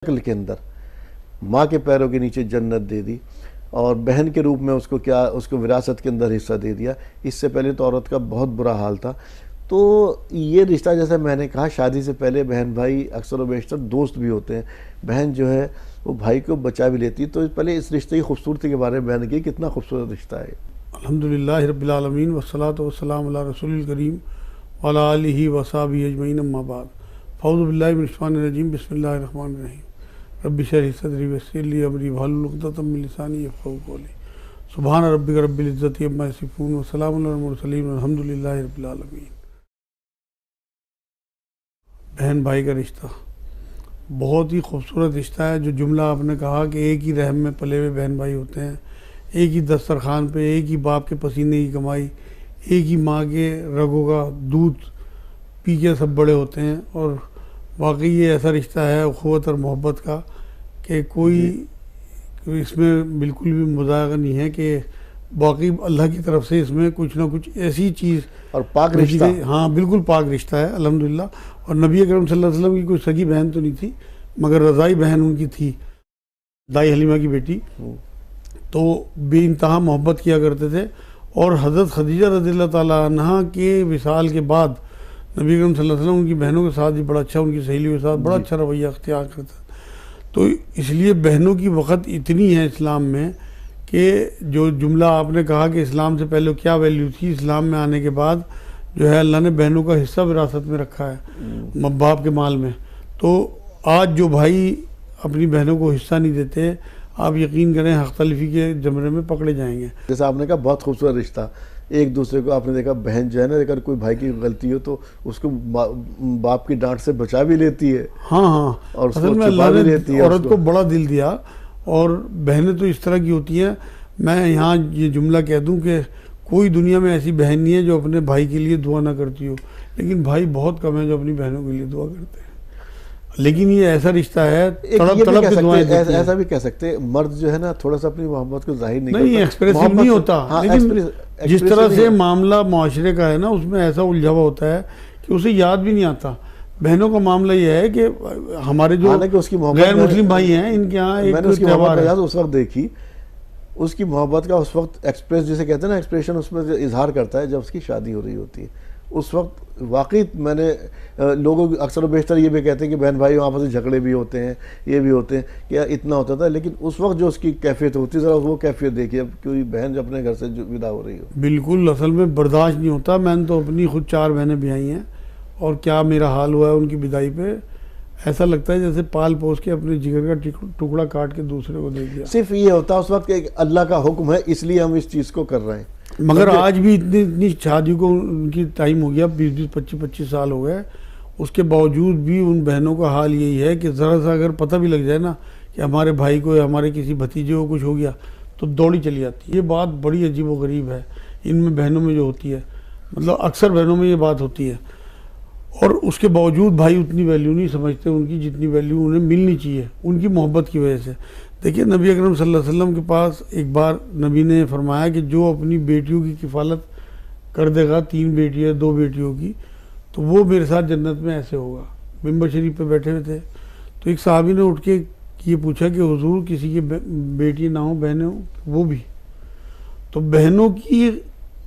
शक्ल के अंदर माँ के पैरों के नीचे जन्नत दे दी और बहन के रूप में उसको विरासत के अंदर हिस्सा दे दिया। इससे पहले तो औरत का बहुत बुरा हाल था। तो ये रिश्ता, जैसे मैंने कहा, शादी से पहले बहन भाई अक्सर व बेशतर दोस्त भी होते हैं। बहन जो है वो भाई को बचा भी लेती है। तो पहले इस रिश्ते की खूबसूरती के बारे में बयान की, कितना खूबसूरत रिश्ता है। अल्हम्दुलिल्लाह रब्बिल आलमीन वस्सलातु वस्सलामु अला रसूलिल करीम व अला आलिहि व असहाबिहि अजमईन अम्मा बाद। फ़ऊज़ु बिल्लाहि मिनश शैतानिर रजीम बिस्मिल्लाहिर रहमानिर रहीम। रब्बि इश्रह सदरी वयस्सिर ली अमरी वहलुल उक़दतम मिन लिसानी यफ़क़हू क़ौली। सुब्हान रब्बिका रब्बिल इज़्ज़ति अम्मा यसिफ़ून व सलामुन अलल मुरसलीन वल्हम्दुलिल्लाहि रब्बिल आलमीन। बहन भाई का रिश्ता बहुत ही खूबसूरत रिश्ता है। जो जुमला आपने कहा कि एक ही रहम में पले हुए बहन भाई होते हैं, एक ही दस्तरखान पे, एक ही बाप के पसीने की कमाई, एक ही माँ के रगों का दूध पी के सब बड़े होते हैं। और वाकई ये ऐसा रिश्ता है उख़्वत और मोहब्बत का कि कोई इसमें बिल्कुल भी मुज़ाहरा नहीं है कि वाकई अल्लाह की तरफ से इसमें कुछ ना कुछ ऐसी चीज़ और पाक रिश्ता। हाँ, बिल्कुल पाक रिश्ता है अल्हम्दुलिल्लाह। और नबी अकरम सल्लल्लाहु अलैहि वसल्लम की कोई सगी बहन तो नहीं थी, मगर रज़ाई बहन उनकी थी, दाई हलीमा की बेटी। तो बेइंतहा मोहब्बत किया करते थे। और हज़रत खदीजा रज़ियल्लाहु ताला अन्हा के विसाल के बाद नबी अकरम सल्लल्लाहु अलैहि वसल्लम उनकी बहनों के साथ भी बड़ा अच्छा, उनकी सहेलियों के साथ बड़ा अच्छा रवैया अख्तियार करते थे। तो इसलिए बहनों की वक़्त इतनी है इस्लाम में कि जो जुमला आपने कहा कि इस्लाम से पहले क्या वैल्यू थी, इस्लाम में आने के बाद जो है अल्लाह ने बहनों का हिस्सा विरासत में रखा है बाप के माल में। तो आज जो भाई अपनी बहनों को हिस्सा नहीं देते, आप यकीन करें हक़ तलफ़ी के जमरे में पकड़े जाएंगे। जैसे आपने कहा बहुत खूबसूरत रिश्ता, एक दूसरे को आपने देखा, बहन जो है ना, अगर कोई भाई की गलती हो तो उसको बाप की डांट से बचा भी लेती है। हाँ हाँ, और असल में अल्लाह ने औरत को बड़ा दिल दिया। और बहनें तो इस तरह की होती हैं, मैं यहाँ ये जुमला कह दूँ कि कोई दुनिया में ऐसी बहन नहीं है जो अपने भाई के लिए दुआ ना करती हो, लेकिन भाई बहुत कम है जो अपनी बहनों के लिए दुआ करते हैं। लेकिन ये ऐसा रिश्ता है, तड़प तड़प की दुआएं देती हैं। ऐसा भी कह सकते हैं, मर्द जो है ना थोड़ा सा अपनी मोहब्बत को जाहिर नहीं करता, एक्सप्रेसिव नहीं होता। हाँ, लेकिन जिस तरह से मामला मुआशरे का है ना, उसमें ऐसा उलझा हुआ होता है कि उसे याद भी नहीं आता। बहनों का मामला ये है कि हमारे जो गैर मुस्लिम भाई हैं, इनके यहाँ एक त्यौहार है, उस वक्त देखी उसकी मोहब्बत का, उस वक्त एक्सप्रेस जिसे कहते हैं ना, एक्सप्रेशन उसमें इजहार करता है जब उसकी शादी हो रही होती है। उस वक्त वाकई मैंने लोगों अक्सर बेशतर ये भी कहते हैं कि बहन भाई वहाँ पर झगड़े भी होते हैं, ये भी होते हैं, क्या इतना होता था। लेकिन उस वक्त जो उसकी कैफियत होती है, ज़रा वो कैफियत देखिए अब कोई बहन जो अपने घर से विदा हो रही हो। बिल्कुल, असल में बर्दाश्त नहीं होता। मैंने तो अपनी खुद 4 बहनें ब्याही हैं और क्या मेरा हाल हुआ है उनकी विदाई पे, ऐसा लगता है जैसे पाल पोस के अपने जिगर का टुकड़ा काट के दूसरे को दे दिया। सिर्फ ये होता है उस वक्त कि अल्लाह का हुक्म है, इसलिए हम इस चीज़ को कर रहे हैं। मगर आज भी इतनी शादी को उनकी टाइम हो गया, 20-25 साल हो गए, उसके बावजूद भी उन बहनों का हाल यही है कि ज़रा सा अगर पता भी लग जाए ना कि हमारे भाई को या हमारे किसी भतीजे को कुछ हो गया तो दौड़ी चली जाती है। ये बात बड़ी अजीब व गरीब है इनमें बहनों में जो होती है, मतलब अक्सर बहनों में ये बात होती है। और उसके बावजूद भाई उतनी वैल्यू नहीं समझते उनकी जितनी वैल्यू उन्हें मिलनी चाहिए उनकी मोहब्बत की वजह से। देखिए, नबी अकरम सल्लल्लाहु अलैहि वसल्लम के पास एक बार नबी ने फरमाया कि जो अपनी बेटियों की किफ़ालत कर देगा, 3 बेटियाँ 2 बेटियों की, तो वो मेरे साथ जन्नत में ऐसे होगा। मिंबर शरीफ पे बैठे हुए थे तो एक साहबी ने उठ के ये पूछा कि हुजूर किसी की बेटी ना हो, बहनें हो? वो भी। तो बहनों की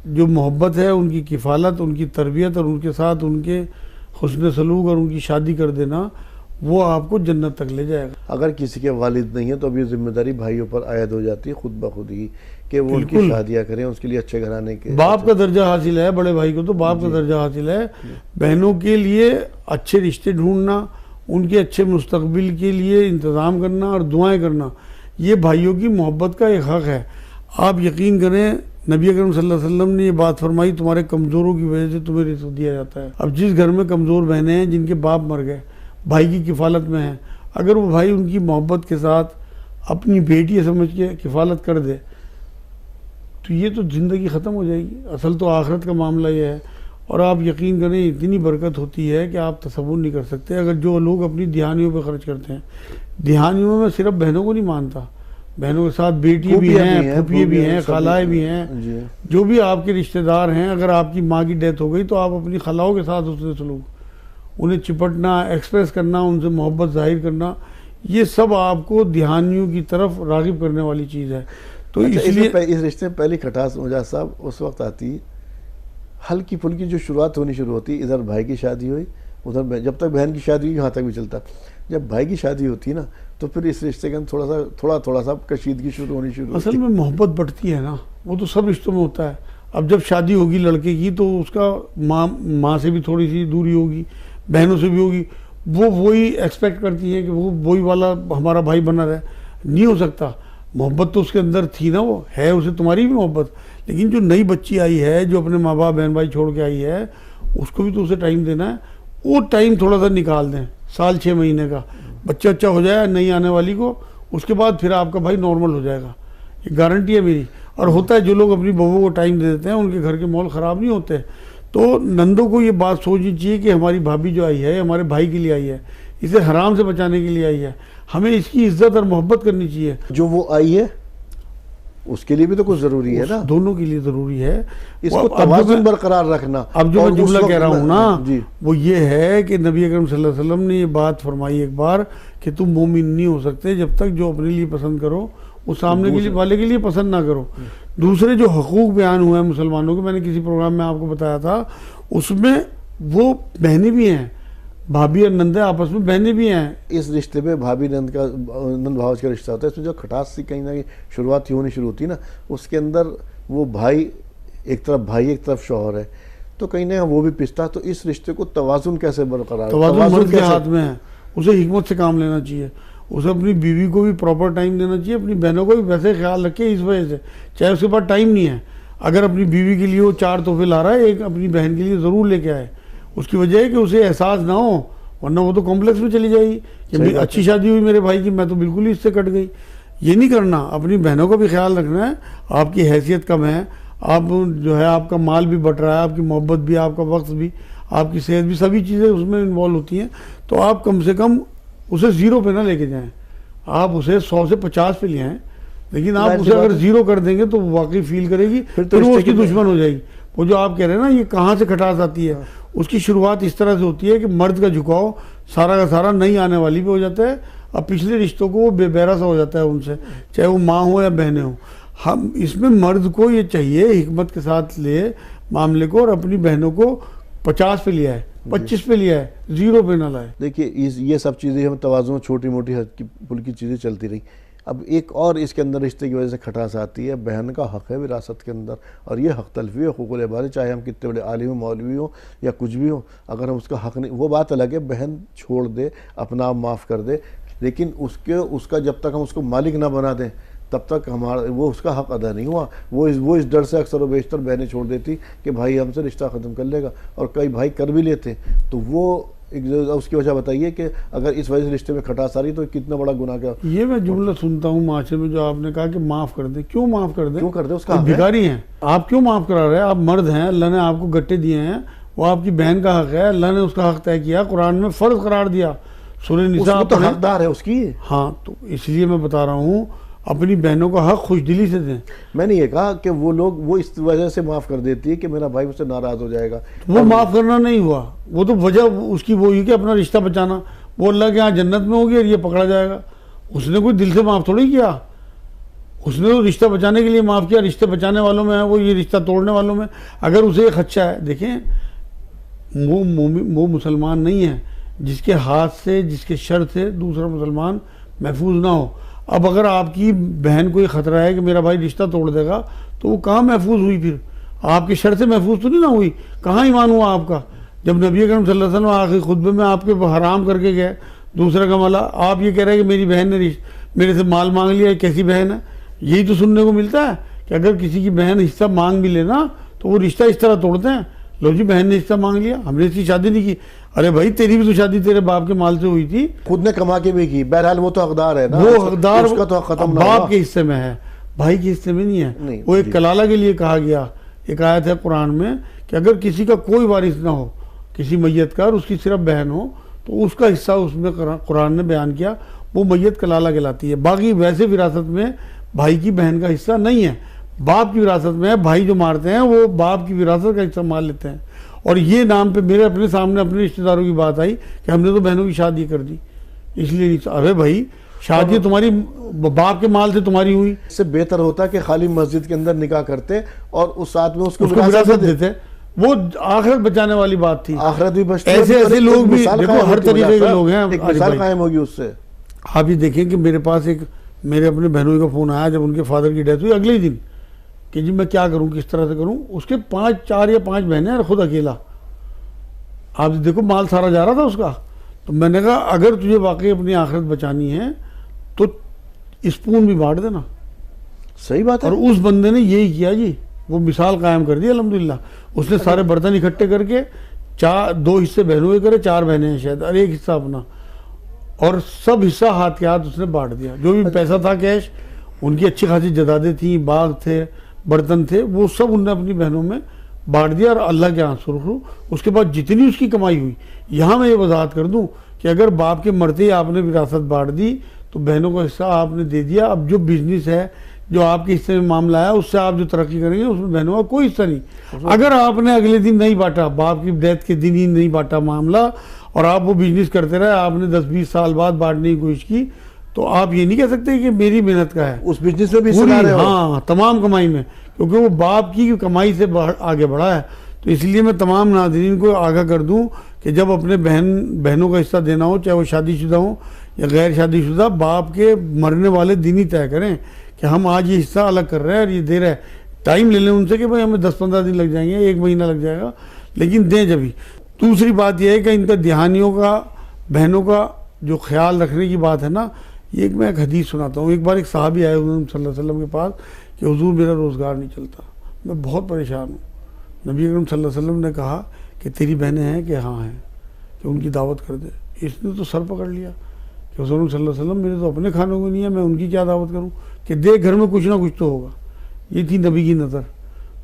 जो मोहब्बत है, उनकी किफ़ालत, उनकी तरबियत और उनके साथ उनके हुस्न सलूक और उनकी शादी कर देना, वो आपको जन्नत तक ले जाएगा। अगर किसी के वालिद नहीं है तो अब ये जिम्मेदारी भाइयों पर आयद हो जाती है खुद ब खुद ही कि वो उनकी शादियाँ करें, उसके लिए अच्छे घराने के बाप का दर्जा हासिल है। बड़े भाई को तो बाप का दर्जा हासिल है। बहनों के लिए अच्छे रिश्ते ढूंढना, उनके अच्छे मुस्तकबिल के लिए इंतज़ाम करना और दुआएं करना, ये भाइयों की मोहब्बत का एक हक़ है। आप यकीन करें, नबी अकरम सल्लल्लाहु अलैहि वसल्लम ने ये बात फरमाई, तुम्हारे कमज़ोरों की वजह से तुम्हें रिज़्क़ दिया जाता है। अब जिस घर में कमज़ोर बहनें हैं जिनके बाप मर गए, भाई की किफ़ालत में है, अगर वो भाई उनकी मोहब्बत के साथ अपनी बेटी समझ के किफ़ालत कर दे तो ये तो ज़िंदगी ख़त्म हो जाएगी। असल तो आखिरत का मामला ये है। और आप यकीन करें इतनी बरकत होती है कि आप तसव्वुर नहीं कर सकते। अगर जो लोग अपनी दिहानियों पर ख़र्च करते हैं, दिहानियों में सिर्फ बहनों को नहीं मानता, बहनों के साथ बेटी भी हैं, फूफियाँ भी हैं, खालाएँ भी हैं, जो भी आपके रिश्तेदार हैं। अगर आपकी माँ की डेथ हो गई तो आप अपनी खलाओं के साथ उससे सलूक, उन्हें चिपटना, एक्सप्रेस करना, उनसे मोहब्बत जाहिर करना, ये सब आपको ध्यानियों की तरफ राग़िब करने वाली चीज़ है। तो अच्छा, इसलिए इस रिश्ते में पहली खटास मुजाहिद साहब उस वक्त आती है, हल्की फुल्की जो शुरुआत होनी शुरू होती है, इधर भाई की शादी हुई, उधर जब तक बहन की शादी हुई यहाँ तक भी चलता। जब भाई की शादी होती है ना, तो फिर इस रिश्ते के अंदर थोड़ा सा कशीदगी शुरू होनी शुरू असल में मोहब्बत बढ़ती है ना, वो तो सब रिश्तों में होता है। अब जब शादी होगी लड़के की तो उसका माँ से भी थोड़ी सी दूरी होगी, बहनों से भी होगी। वो वही एक्सपेक्ट करती है कि वो वही वाला हमारा भाई बना रहे। नहीं हो सकता। मोहब्बत तो उसके अंदर थी ना, वो है उसे तुम्हारी भी मोहब्बत। लेकिन जो नई बच्ची आई है, जो अपने माँ बाप बहन भाई छोड़ के आई है, उसको भी तो उसे टाइम देना है। वो टाइम थोड़ा सा निकाल दें, साल 6 महीने का बच्चा अच्छा हो जाए नई आने वाली को, उसके बाद फिर आपका भाई नॉर्मल हो जाएगा, ये गारंटी है मेरी। और होता है जो लोग अपनी बहू को टाइम दे देते हैं उनके घर के माहौल ख़राब नहीं होते। तो नंदों को ये बात सोचनी चाहिए कि हमारी भाभी जो आई है हमारे भाई के लिए आई है, इसे हराम से बचाने के लिए आई है, हमें इसकी इज्जत और मोहब्बत करनी चाहिए। जो वो आई है उसके लिए भी तो कुछ जरूरी है ना, दोनों के लिए जरूरी है इसको तवाज़ुन बरकरार रखना। अब जो मैं जुमला कह रहा हूँ ना जी, वो ये है कि नबी अकरम सल्लल्लाहु अलैहि वसल्लम ने ये बात फरमाई एक बार कि तुम मोमिन नहीं हो सकते जब तक जो अपने लिए पसंद करो वो सामने के लिए वाले के लिए पसंद ना करो। दूसरे जो हकूक बयान हुआ है मुसलमानों के, मैंने किसी प्रोग्राम में आपको बताया था, उसमें वो बहनें भी हैं, भाभी और नंदे आपस में बहनें भी हैं। इस रिश्ते में भाभी नंद भावज का रिश्ता होता है, इसमें जो खटास सी कहीं ना कहीं शुरुआत होनी शुरू होती है ना, उसके अंदर वो भाई एक तरफ शौहर है, तो कहीं ना वो भी पिसता। तो इस रिश्ते को तवाज़ुन कैसे बरकरार, तवाज़ुन मर्द के हाथ में है, उसे हिकमत से काम लेना चाहिए, उसे अपनी बीवी को भी प्रॉपर टाइम देना चाहिए, अपनी बहनों को भी वैसे ख्याल रखे। इस वजह से चाहे उसके पास टाइम नहीं है, अगर अपनी बीवी के लिए वो 4 तोहफे ला रहा है, एक अपनी बहन के लिए ज़रूर लेके आए। उसकी वजह है कि उसे एहसास ना हो, वरना वो तो कॉम्प्लेक्स में चली जाएगी कि अच्छी शादी हुई मेरे भाई की, मैं तो बिल्कुल ही इससे कट गई। ये नहीं करना, अपनी बहनों का भी ख्याल रखना है। आपकी हैसियत कम है, आप जो है आपका माल भी बट रहा है, आपकी मोहब्बत भी, आपका वक्त भी, आपकी सेहत भी, सभी चीज़ें उसमें इन्वॉल्व होती हैं। तो आप कम से कम उसे 0 पे ना लेके जाएं, आप उसे 100 से 50 पे ले आएँ। लेकिन आप उसे अगर 0 कर देंगे तो वाकई फील करेगी, फिर वो उसकी दुश्मन हो जाएगी। वो जो आप कह रहे हैं ना ये कहाँ से खटास आती है, उसकी शुरुआत इस तरह से होती है कि मर्द का झुकाव सारा का सारा नई आने वाली पे हो जाता है, अब पिछले रिश्तों को वो बेबैरा सा हो जाता है उनसे, चाहे वो माँ हो या बहनें हो। हम इसमें मर्द को ये चाहिए हिकमत के साथ ले मामले को, और अपनी बहनों को 50 पे लिया है, 25 पे लिया है, 0 पे ना लाए। देखिए ये सब चीज़ें हम तवाज़ुन, छोटी मोटी हल्की फुल्की चीज़ें चलती रही। अब एक और इसके अंदर रिश्ते की वजह से खटास आती है, बहन का हक़ है विरासत के अंदर, और ये हक़ तलफ़ी हुकूक़ुल इबाद, चाहे हम कितने बड़े आलिम मौलवी हो या कुछ भी हो, अगर हम उसका हक़ नहीं, वो बात अलग है बहन छोड़ दे, अपना आप माफ़ कर दे, लेकिन उसका जब तक हम उसको मालिक ना बना दें तब तक हमारा वो उसका हक़ अदा नहीं हुआ। वो इस डर से अक्सर व बेशतर बहनें छोड़ देती कि भाई हमसे रिश्ता ख़त्म कर लेगा, और कई भाई कर भी लेते। तो वो उसकी वजह बताइए कि अगर इस वजह से रिश्ते में खटास आ रही तो कितना बड़ा गुनाह का। ये मैं जुमला सुनता हूँ माशरे में, जो आपने कहा कि माफ़ कर दे, क्यों माफ़ कर दे, क्यों कर दे, उसका भिखारी हैं आप, क्यों माफ़ करा रहे हैं? आप मर्द हैं, अल्लाह ने आपको गट्टे दिए हैं, वो आपकी बहन का हक़ है, अल्लाह ने उसका हक़ तय किया, कुरान में फ़र्ज करार दिया, सूरह निसा तो हकदार है उसकी। हाँ, तो इसलिए मैं बता रहा हूँ अपनी बहनों का हक़ खुशदिली से दें। मैंने ये कहा कि वो लोग वो इस वजह से माफ़ कर देती है कि मेरा भाई मुझसे नाराज़ हो जाएगा। वो माफ़ करना नहीं हुआ, वो तो वजह उसकी वो हुई कि अपना रिश्ता बचाना, वो अल्लाह के यहाँ जन्नत में होगी और ये पकड़ा जाएगा। उसने कोई दिल से माफ़ थोड़ी किया, उसने तो रिश्ता बचाने के लिए माफ़ किया। रिश्ते बचाने वालों में है वो, ये रिश्ता तोड़ने वालों में। अगर उसे एक खदशा है, देखें वो मुसलमान नहीं है जिसके हाथ से, जिसके शर से दूसरा मुसलमान महफूज ना हो। अब अगर आपकी बहन को ये ख़तरा है कि मेरा भाई रिश्ता तोड़ देगा, तो वो कहाँ महफूज हुई? फिर आपके शर से महफूज तो नहीं ना हुई, कहाँ ईमान हुआ आपका? जब नबी अकरम सल्लल्लाहु अलैहि वसल्लम आखिरी खुतबे में आपके हराम करके गए दूसरा का माला, आप ये कह रहे हैं कि मेरी बहन ने मेरे से माल मांग लिया, कैसी बहन है? यही तो सुनने को मिलता है कि अगर किसी की बहन हिस्सा मांग भी लेना तो वो रिश्ता इस तरह तोड़ते हैं। लो जी, बहन ने हिस्सा मांग लिया, हमने इसकी शादी नहीं की। अरे भाई, तेरी भी तो शादी तेरे बाप के माल से हुई थी, खुद ने कमा के भी की, बहरहाल वो तो हकदार है ना, वो हकदार उसका तो खत्म ना बाप के हिस्से में है, भाई के हिस्से में नहीं है। वो एक कलाला के लिए कहा गया, एक आयत है कुरान में कि अगर किसी का कोई वारिस ना हो, किसी मैयत का, और उसकी सिर्फ बहन हो, तो उसका हिस्सा उसमें कुरान ने बयान किया, वो मैयत कलाला कहलाती है। बाकी वैसे विरासत में भाई की बहन का हिस्सा नहीं है, बाप की विरासत में है। भाई जो मारते हैं वो बाप की विरासत का हिस्सा मार लेते हैं। और ये नाम पे मेरे अपने सामने अपने रिश्तेदारों की बात आई कि हमने तो बहनों की शादी कर दी, इसलिए नहीं। अरे भाई शादी तुम्हारी बाप के माल से तुम्हारी हुई, इससे बेहतर होता कि खाली मस्जिद के अंदर निकाह करते और उस साथ में उसको विरासत देते। वो आखिरत बचाने वाली बात थी। आखिरत भी बचती। ऐसे लोग भी देखो, हर तरीके के लोग हैं। एक मिसाल कायम होगी उससे। आप ये देखें कि मेरे पास एक मेरे अपने बहनों का फ़ोन आया जब उनके फादर की डेथ हुई अगले ही दिन, कि जी मैं क्या करूं, किस तरह से करूं। उसके 4 या 5 बहनें और खुद अकेला। आप देखो माल सारा जा रहा था उसका। तो मैंने कहा अगर तुझे वाकई अपनी आखिरत बचानी है तो स्पून भी बांट देना। सही बात है। और उस बंदे ने यही किया जी, वो मिसाल कायम कर दी अल्हम्दुलिल्लाह। उसने सारे बर्तन इकट्ठे करके 2 हिस्से बहनों के करे, 4 बहनें हैं शायद, और 1 हिस्सा अपना, और सब हिस्सा हाथ के हाथ उसने बांट दिया। जो भी पैसा था कैश, उनकी अच्छी खासी जदादें थी, बाग थे, बर्तन थे, वो सब उनने अपनी बहनों में बांट दिया। और अल्लाह के यहाँ सुरखरू उसके बाद जितनी उसकी कमाई हुई, यहाँ मैं ये वजाहत कर दूँ कि अगर बाप के मरते ही आपने विरासत बांट दी तो बहनों का हिस्सा आपने दे दिया। अब जो बिजनेस है, जो आपके हिस्से में मामला है, उससे आप जो तरक्की करेंगे उसमें बहनों का कोई हिस्सा नहीं। अगर आपने अगले दिन नहीं बांटा, बाप की डेथ के दिन ही नहीं बांटा मामला, और आप वो बिजनेस करते रहे, आपने 10-20 साल बाद बांटने की कोशिश की, तो आप ये नहीं कह सकते कि मेरी मेहनत का है। उस बिजनेस में भी हिस्सा रहे हो। हाँ, तमाम कमाई में, क्योंकि वो बाप की कमाई से आगे बढ़ा है। तो इसलिए मैं तमाम नाज़रीन को आगाह कर दूं कि जब अपने बहनों का हिस्सा देना हो, चाहे वो शादीशुदा हो या गैर शादीशुदा, बाप के मरने वाले दिन ही तय करें कि हम आज ये हिस्सा अलग कर रहे हैं और ये दे रहे हैं। टाइम ले लें उनसे कि भाई हमें 10-15 दिन लग जाएंगे, 1 महीना लग जाएगा, लेकिन दें जब ही। दूसरी बात यह है कि इनका दिहानियों का, बहनों का जो ख्याल रखने की बात है ना, ये मैं एक हदीस सुनाता हूँ। एक बार एक साहबी आए हुजूर सल्लल्लाहु अलैहि वसल्लम के पास कि हुजूर मेरा रोज़गार नहीं चलता, मैं बहुत परेशान हूँ। नबी अकरम सल्लल्लाहु अलैहि वसल्लम ने कहा कि तेरी बहनें हैं कि हाँ हैं, कि उनकी दावत कर दे। इसने तो सर पकड़ लिया कि हुजूर सल्लल्लाहु अलैहि वसल्लम मेरे तो अपने खानों को नहीं है, मैं उनकी क्या दावत करूँ, कि देख घर में कुछ ना कुछ तो होगा। ये थी नबी की नज़र।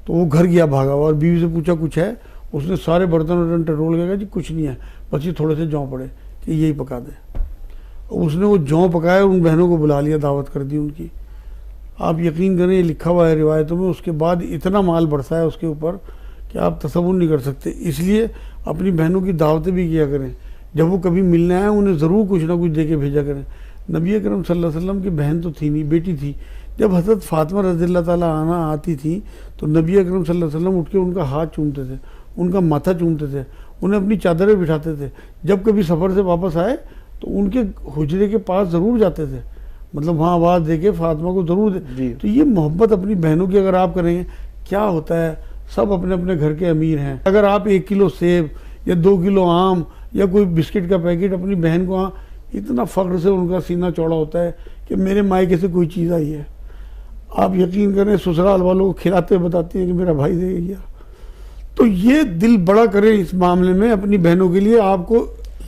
तो वो घर गया भागा हुआ और बीवी से पूछा कुछ है। उसने सारे बर्तन वर्तन टटोल गया जी कुछ नहीं है, बस ये थोड़े से जौ पड़े कि यही पका दे। उसने वो जौ पकाया, उन बहनों को बुला लिया, दावत कर दी उनकी। आप यकीन करें, ये लिखा हुआ है रिवायतों में, उसके बाद इतना माल बरसाया उसके ऊपर कि आप तसव्वुर नहीं कर सकते। इसलिए अपनी बहनों की दावतें भी किया करें, जब वो कभी मिलने आए उन्हें ज़रूर कुछ ना कुछ दे के भेजा करें। नबी अकरम सल्लल्लाहु अलैहि वसल्लम की बहन तो थी नहीं, बेटी थी। जब हज़रत फ़ातिमा रज़ियल्लाहु ताला अन्हा आती थी तो नबी अकरम सल्लल्लाहु अलैहि वसल्लम उठ के उनका हाथ चूमते थे, उनका माथा चूमते थे, उन्हें अपनी चादरें बिठाते थे। जब कभी सफ़र से वापस आए तो उनके हुजरे के पास ज़रूर जाते थे, मतलब वहाँ आवाज़ दे के फ़ातिमा को ज़रूर दे। तो ये मोहब्बत अपनी बहनों की अगर आप करेंगे, क्या होता है, सब अपने अपने घर के अमीर हैं। अगर आप 1 किलो सेब या 2 किलो आम या कोई बिस्किट का पैकेट अपनी बहन को, हाँ, इतना फ़ख्र से उनका सीना चौड़ा होता है कि मेरे मायके से कोई चीज़ आई है। आप यकीन करें, ससुराल वालों को खिलाते बताते हैं कि मेरा भाई दे गया। तो ये दिल बड़ा करें इस मामले में अपनी बहनों के लिए। आपको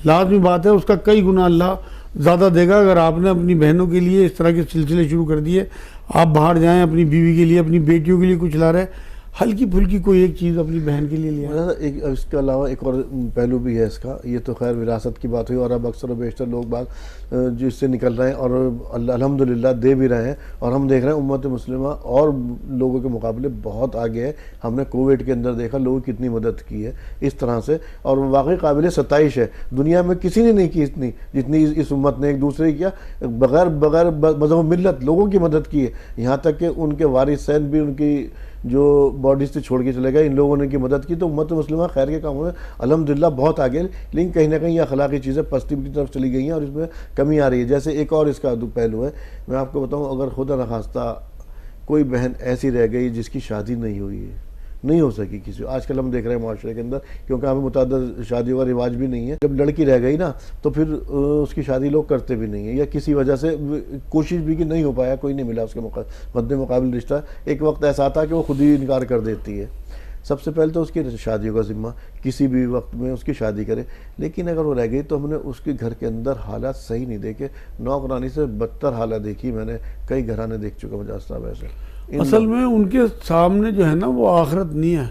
लाजमी बात है, उसका कई गुना अल्लाह ज़्यादा देगा। अगर आपने अपनी बहनों के लिए इस तरह के सिलसिले शुरू कर दिए, आप बाहर जाएं, अपनी बीवी के लिए, अपनी बेटियों के लिए कुछ ला रहे, हल्की फुल्की कोई एक चीज़ अपनी बहन के लिए लिया। एक इसके अलावा एक और पहलू भी है इसका। ये तो खैर विरासत की बात हुई, और अब अक्सर बेशतर लोग बाग जो इससे निकल रहे हैं और अल्हम्दुलिल्लाह दे भी रहे हैं। और हम देख रहे हैं उम्मत मुस्लिमा और लोगों के मुकाबले बहुत आगे है। हमने कोविड के अंदर देखा लोगों की कितनी मदद की है इस तरह से, और वाकई काबिल सताइश है। दुनिया में किसी ने नहीं की इतनी जितनी इस उम्मत ने एक दूसरे की किया, बगैर मज़हब मिल्लत लोगों की मदद की है। यहाँ तक कि उनके वारिसैन भी उनकी जो बॉडी से छोड़ के चले गए, इन लोगों ने की मदद की। तो उम्मत मुस्लिमा खैर के कामों में अल्हम्दुलिल्लाह बहुत आगे, लेकिन कहीं ना कहीं ये अखलाकी चीज़ें पस्ती की तरफ चली गई हैं और इसमें कमी आ रही है। जैसे एक और इसका पहलू है, मैं आपको बताऊं, अगर खुदा न खास्ता कोई बहन ऐसी रह गई जिसकी शादी नहीं हुई है, नहीं हो सकी किसी, आजकल हम देख रहे हैं माशरे के अंदर, क्योंकि हमें मुतअद्दिद शादियों का रिवाज भी नहीं है। जब लड़की रह गई ना तो फिर उसकी शादी लोग करते भी नहीं है, या किसी वजह से कोशिश भी कि नहीं हो पाया, कोई नहीं मिला उसके मद्दे मुकाबिल रिश्ता। एक वक्त ऐसा आता कि वो खुद ही इनकार कर देती है। सबसे पहले तो उसकी शादियों का ज़िम्मा किसी भी वक्त में उसकी शादी करे, लेकिन अगर वो रह गई तो हमने उसके घर के अंदर हालात सही नहीं देखे, नौकरानी से बदतर हालत देखी। मैंने कई घराने देख चुका मुजाज साहब ऐसे। असल में उनके सामने जो है ना वो आखिरत नहीं है,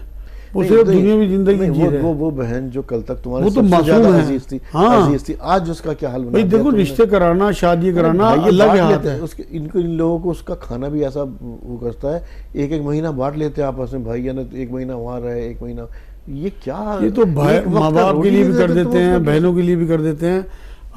वो सिर्फ दुनियावी जिंदगी जी रहे हैं। वो बहन जो कल तक तुम्हारे वो तो मासूम है, अजीज थी, हाँ। अजीज थी, आज उसका क्या हाल बना भाई देखो, रिश्ते कराना, शादी कराना अलग हाथ है। उसके इन लोगों को उसका खाना भी ऐसा वो करता है, 1-1 महीना बांट लेते हैं आपस में, भाई है ना, 1 महीना वहाँ रहे, 1 महीना। ये क्या, ये तो भाई माँ बाप के लिए भी कर देते हैं, बहनों के लिए भी कर देते हैं।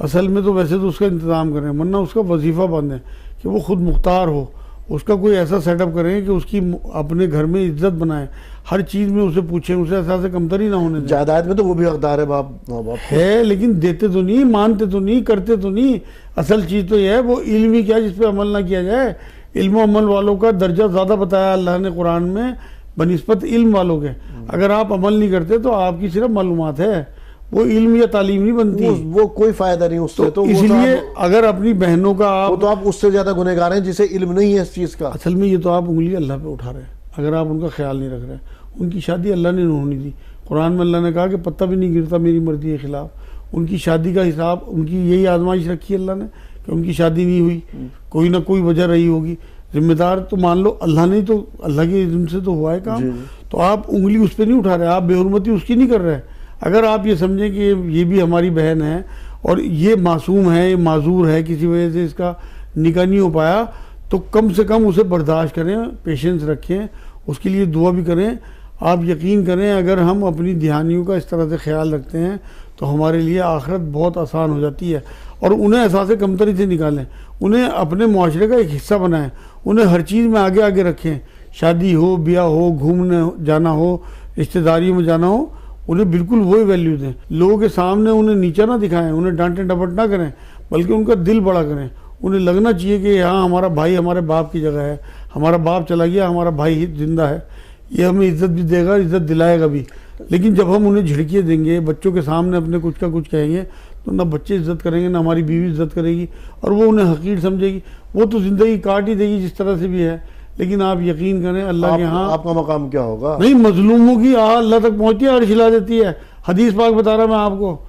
असल में तो वैसे तो उसका इंतज़ाम करें, वरना उसका वजीफ़ा बंद है कि वो खुद मुख्तार हो, उसका कोई ऐसा सेटअप करें कि उसकी अपने घर में इज्जत बनाए, हर चीज़ में उसे पूछें, उसे ऐसा कमतरी ना होने दें। जायदाद में तो वो भी हकदार है बाप माँ बाप है, लेकिन देते तो नहीं, मानते तो नहीं, करते तो नहीं। असल चीज़ तो यह है वो इल्म ही क्या जिस पे अमल ना किया जाए। इल्म अमल वालों का दर्जा ज़्यादा बताया अल्लाह ने कुरान में बनिस्बत इल्म वालों के। अगर आप अमल नहीं करते तो आपकी सिर्फ मालूमात है, वो इल्म या तालीम नहीं बनती। वो कोई फायदा नहीं उससे। तो इसलिए अगर अपनी बहनों का वो तो आप उससे ज्यादा गुनहगार हैं जिसे इल्म नहीं है इस चीज का। असल में ये तो आप उंगली अल्लाह पे उठा रहे हैं अगर आप उनका ख्याल नहीं रख रहे हैं। उनकी शादी अल्लाह ने होनी थी, कुरान में अल्लाह ने कहा कि पत्ता भी नहीं गिरता मेरी मर्जी के खिलाफ। उनकी शादी का हिसाब, उनकी यही आजमाइश रखी है अल्लाह ने कि उनकी शादी नहीं हुई, कोई ना कोई वजह रही होगी। जिम्मेदार तो मान लो अल्लाह ने, तो अल्लाह के इल्म से तो हुआ है काम। तो आप उंगली उस पर नहीं उठा रहे, आप बेहुरमती उसकी नहीं कर रहे। अगर आप ये समझें कि ये भी हमारी बहन है और ये मासूम है, ये माजूर है, किसी वजह से इसका निकाह नहीं हो पाया, तो कम से कम उसे बर्दाश्त करें, पेशेंस रखें, उसके लिए दुआ भी करें। आप यकीन करें अगर हम अपनी ध्यानियों का इस तरह से ख्याल रखते हैं तो हमारे लिए आखिरत बहुत आसान हो जाती है। और उन्हें एहसास कमतरी से निकालें, उन्हें अपने मुआशरे का एक हिस्सा बनाएं, उन्हें हर चीज़ में आगे आगे रखें। शादी हो, ब्याह हो, घूमने जाना हो, रिश्तेदारियों में जाना हो, उन्हें बिल्कुल वही वैल्यू दें। लोगों के सामने उन्हें नीचा ना दिखाएं, उन्हें डांटे डपट ना करें, बल्कि उनका दिल बड़ा करें। उन्हें लगना चाहिए कि हाँ हमारा भाई हमारे बाप की जगह है, हमारा बाप चला गया, हमारा भाई ही जिंदा है, ये हमें इज्जत भी देगा, इज्जत दिलाएगा भी। लेकिन जब हम उन्हें झिड़कियाँ देंगे, बच्चों के सामने अपने कुछ का कुछ कहेंगे, तो ना बच्चे इज्जत करेंगे, ना हमारी बीवी इज्जत करेगी, और वो उन्हें हकीर समझेगी। वो तो ज़िंदगी काट ही देगी जिस तरह से भी है। लेकिन आप यकीन करें अल्लाह के यहाँ आपका मकाम क्या होगा? नहीं, मजलूमों की आह अल्लाह तक पहुँचती है, अर्श हिला देती है। हदीस पाक बता रहा मैं आपको,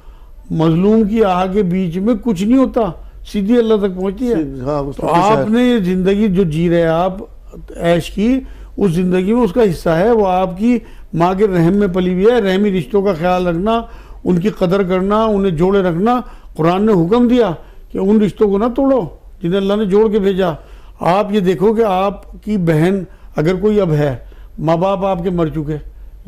मजलूम की आह के बीच में कुछ नहीं होता, सीधी अल्लाह तक पहुँचती है। हाँ, तो आपने ये ज़िंदगी जो जी रहे आप ऐश की, उस ज़िंदगी में उसका हिस्सा है, वो आपकी माँ के रहम में पली हुई है। रहमी रिश्तों का ख्याल रखना, उनकी कदर करना, उन्हें जोड़े रखना। कुरान ने हुक्म दिया कि उन रिश्तों को ना तोड़ो जिन्हें अल्लाह ने जोड़ के भेजा। आप ये देखो कि आपकी बहन अगर कोई अब है, माँ बाप आपके मर चुके,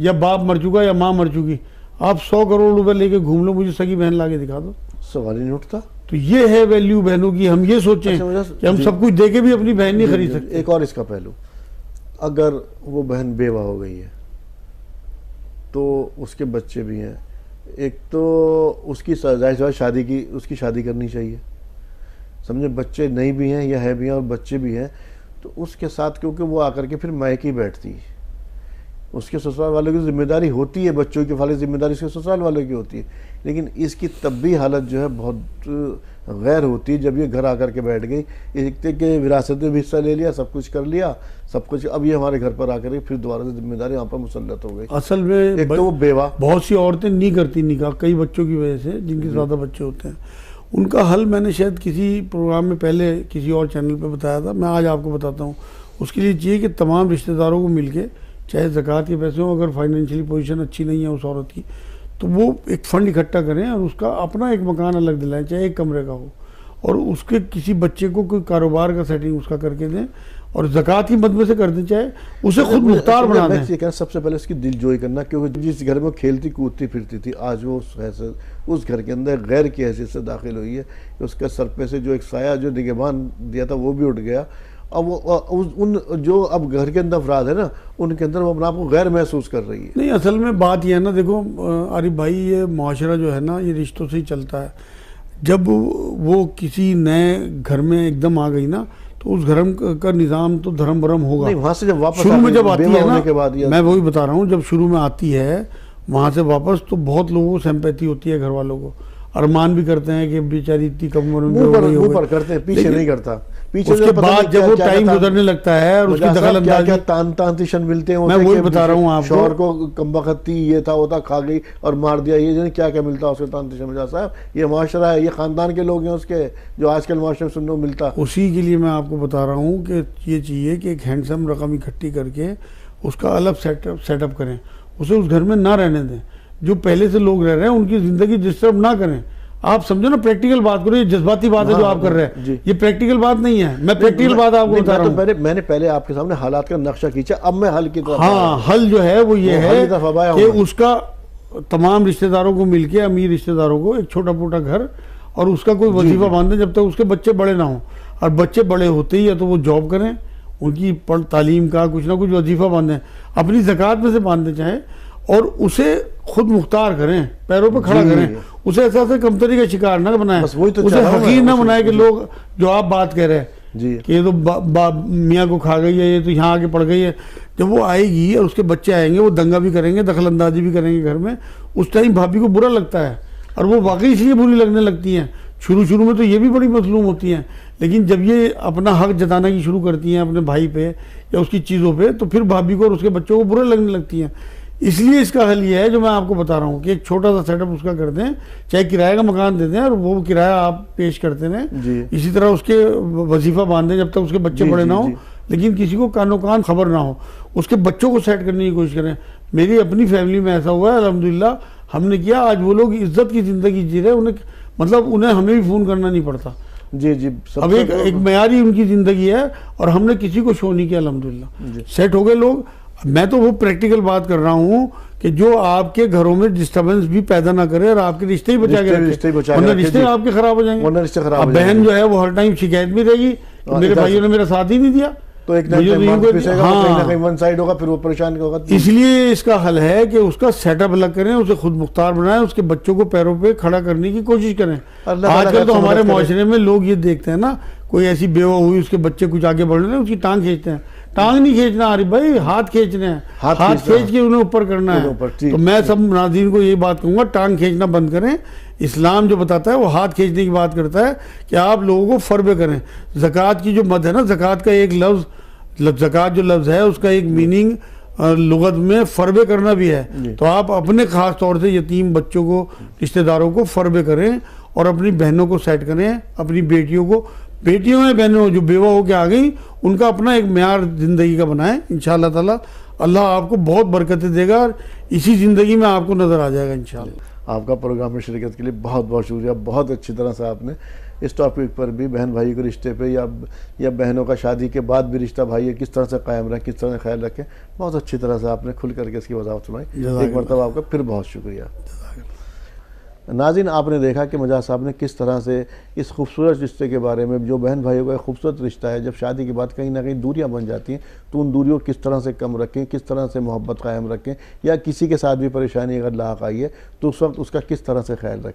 या बाप मर चुका या माँ मर चुकी, आप 100 करोड़ रुपए लेके घूम लो, मुझे सगी बहन लाके दिखा दो, सवाल ही नहीं उठता। तो ये है वैल्यू बहनों की। हम ये सोचें कि हम सब कुछ देके भी अपनी बहन नहीं खरीद सकते। एक और इसका पहलू, अगर वो बहन बेवा हो गई है तो उसके बच्चे भी हैं, एक तो उसकी जाहिर शादी की, उसकी शादी करनी चाहिए, समझे। बच्चे नहीं भी हैं या है भी हैं और बच्चे भी हैं, तो उसके साथ क्योंकि वो आकर के फिर मायके बैठती है, उसके ससुराल वालों की जिम्मेदारी होती है, बच्चों की वाली जिम्मेदारी उसके ससुराल वालों की होती है। लेकिन इसकी तब भी हालत जो है बहुत गैर होती है जब ये घर आकर के बैठ गई, एक के विरासत में भी हिस्सा ले लिया, सब कुछ कर लिया, सब कुछ, अब ये हमारे घर पर आकर फिर दोबारा से जिम्मेदारी यहाँ पर मुसल्लत हो गई। असल में एक तो वो बेवा, बहुत सी औरतें नहीं करती निकाह कई बच्चों की वजह से, जिनके ज़्यादा बच्चे होते हैं। उनका हल मैंने शायद किसी प्रोग्राम में पहले किसी और चैनल पे बताया था, मैं आज आपको बताता हूँ। उसके लिए चाहिए कि तमाम रिश्तेदारों को मिल के, चाहे ज़कात के पैसे हों, अगर फाइनेंशियली पोजीशन अच्छी नहीं है उस औरत की, तो वो एक फ़ंड इकट्ठा करें और उसका अपना एक मकान अलग दिलाएं, चाहे एक कमरे का हो, और उसके किसी बच्चे को कोई कारोबार का सेटिंग उसका करके दें, और ज़कात की मद में से कर दें, चाहे उसे खुद मुख्तार बना दें। सबसे पहले उसकी दिलजोई करना, क्योंकि जिस घर में खेलती कूदती फिरती थी, आज वो उस घर के अंदर गैर की हैसियत से दाखिल हुई है कि उसका सर पे से जो एक साया जो निगहबान दिया था वो भी उठ गया। अब वो उन जो अब घर के अंदर अफराद है ना, उनके अंदर वो अपने आप को गैर महसूस कर रही है। नहीं, असल में बात यह है ना, देखो आरिफ भाई, ये मुआशरा जो है ना, ये रिश्तों से ही चलता है। जब वो किसी नए घर में एकदम आ गई ना, तो उस घर का निज़ाम तो धर्म भरम होगा। नहीं, वहाँ से जब वापस शुरू में जब आती है ना, के बाद मैं वही बता रहा हूँ, जब शुरू में आती है वहाँ से वापस, तो बहुत लोगों को सिंपैथी होती है, घर वालों को अरमान भी करते हैं कि बेचारी इतनी कम उम्र में ऊपर करते हैं, पीछे नहीं करता। पीछे उसके बाद जब वो टाइम गुजरने लगता है और उसकी दखल अंदाजी, क्या तान-तान मिलते हैं, मैं वही बता रहा हूँ आपको। शौहर को कमबख्ती ये था, वो था, खा गई और मार दिया, ये क्या क्या मिलता है उसके तान-तिशन में। साहब, ये माशरा है, ये खानदान के लोग हैं उसके, जो आजकल माशरे में सुनने को मिलता। उसी के लिए मैं आपको बता रहा हूँ कि ये चाहिए कि एक हैंडसम रकम इकट्ठी करके उसका अलग सेटअप करें, उसे उस घर में ना रहने दें। जो पहले से लोग रह रहे हैं उनकी ज़िंदगी डिस्टर्ब ना करें। आप समझो ना, प्रैक्टिकल बात करो, ये जज्बाती बात है जो आप कर रहे हैं, ये प्रैक्टिकल बात नहीं है। मैं प्रैक्टिकल बात आपको बता रहा हूँ। मैंने पहले आपके सामने हालात का नक्शा खींचा, अब मैं हल की तरफ। हाँ, हल जो है वो ये है कि उसका तमाम रिश्तेदारों को मिलके, अमीर रिश्तेदारों को, एक छोटा मोटा घर और उसका कोई वजीफा बांधे जब तक उसके बच्चे बड़े ना हों। और बच्चे बड़े होते ही या तो वो जॉब करें, उनकी पढ़ तालीम का कुछ ना कुछ वजीफा बांधें, अपनी ज़कात में से बांधे चाहें, और उसे खुद मुख्तार करें, पैरों पर खड़ा करें, उसे ऐसा कमतरी का शिकार ना बनाएं, उसे हकीर ना बनाए कि लोग जो आप बात कह रहे हैं कि ये तो मियाँ को खा गई है, ये तो यहाँ आके पड़ गई है। जब वो आएगी और उसके बच्चे आएंगे, वो दंगा भी करेंगे, दखल अंदाजी भी करेंगे घर में, उस टाइम भाभी को बुरा लगता है, और वो वाकई इसलिए बुरी लगने लगती हैं। शुरू में तो ये भी बड़ी मजलूम होती हैं, लेकिन जब ये अपना हक जताना की शुरू करती हैं अपने भाई पे या उसकी चीज़ों पे, तो फिर भाभी को और उसके बच्चों को बुरा लगने लगती हैं। इसलिए इसका हल ये है जो मैं आपको बता रहा हूँ कि एक छोटा सा सेटअप उसका कर दें, चाहे किराए का मकान दे दें और वो किराया आप पेश करते रहें, इसी तरह उसके वजीफा बांधें जब तक उसके बच्चे बड़े ना हो, लेकिन किसी को कानो कान खबर ना हो, उसके बच्चों को सेट करने की कोशिश करें। मेरी अपनी फैमिली में ऐसा हुआ है, अल्हम्दुलिल्लाह हमने किया, आज वो लोग इज्जत की ज़िंदगी जी रहे, उन्हें मतलब उन्हें हमें भी फ़ोन करना नहीं पड़ता। अब एक मयारी उनकी ज़िंदगी है और हमने किसी को शो नहीं किया, अल्हम्दुलिल्लाह सेट हो गए लोग। मैं तो वो प्रैक्टिकल बात कर रहा हूँ कि जो आपके घरों में डिस्टर्बेंस भी पैदा ना करे और आपके रिश्ते ही बचा के रखे, वरना रिश्ते आपके खराब हो जाएंगे। अब बहन जो है वो हर टाइम शिकायत में रहेगी, मेरे भाइयों ने मेरा साथ ही नहीं दिया, तो एक वन साइड होगा, फिर वो परेशान होगा। इसलिए इसका हल है कि उसका सेटअप अलग करें, उसे खुद मुख्तार बनाएं, उसके बच्चों को पैरों पे खड़ा करने की कोशिश करें। आजकल तो हमारे माशरे में लोग ये देखते हैं ना, कोई ऐसी बेवा हुई उसके बच्चे कुछ आगे बढ़ रहे हैं, उसकी टांग खींचते हैं। टांग नहीं खींचना आ रही भाई, हाथ खींचने हैं, हाथ खींच के उन्हें ऊपर करना है। तो मैं सब नाज़रीन को यही बात कहूँगा, टांग खींचना बंद करें। इस्लाम जो बताता है वो हाथ खींचने की बात करता है कि आप लोगों को फर्बे करें। ज़कात की जो मद है ना, ज़कात का एक लफ्ज़, ज़कात जो लफ्ज़ है उसका एक मीनिंग लुगत में फर्बे करना भी है। तो आप अपने ख़ास तौर से यतीम बच्चों को, रिश्तेदारों को फर्बे करें और अपनी बहनों को सेट करें, अपनी बेटियों को, बेटियों में बहनों जो बेवा होकर आ गई उनका अपना एक म्यार ज़िंदगी का बनाएं। इंशाअल्लाह ताला अल्लाह आपको बहुत बरकतें देगा और इसी ज़िंदगी में आपको नज़र आ जाएगा इंशाअल्लाह। आपका प्रोग्राम में शिरकत के लिए बहुत बहुत शुक्रिया। बहुत अच्छी तरह से आपने इस टॉपिक पर भी, बहन भाई के रिश्ते पे या बहनों का शादी के बाद भी रिश्ता भाई किस तरह से कायम रखें, किस तरह से ख्याल रखें, बहुत अच्छी तरह से आपने खुल करके इसकी वजाहत सुनाई। एक मरतबा आपका फिर बहुत शुक्रिया। नाज़रीन, आपने देखा कि मुजाहिद साहब ने किस तरह से इस खूबसूरत रिश्ते के बारे में, जो बहन भाइयों का एक खूबसूरत रिश्ता है, जब शादी के बाद कहीं ना कहीं दूरियां बन जाती हैं तो उन दूरियों को किस तरह से कम रखें, किस तरह से मोहब्बत कायम रखें, या किसी के साथ भी परेशानी अगर लाक आई है तो उस वक्त उसका किस तरह से ख्याल रखें।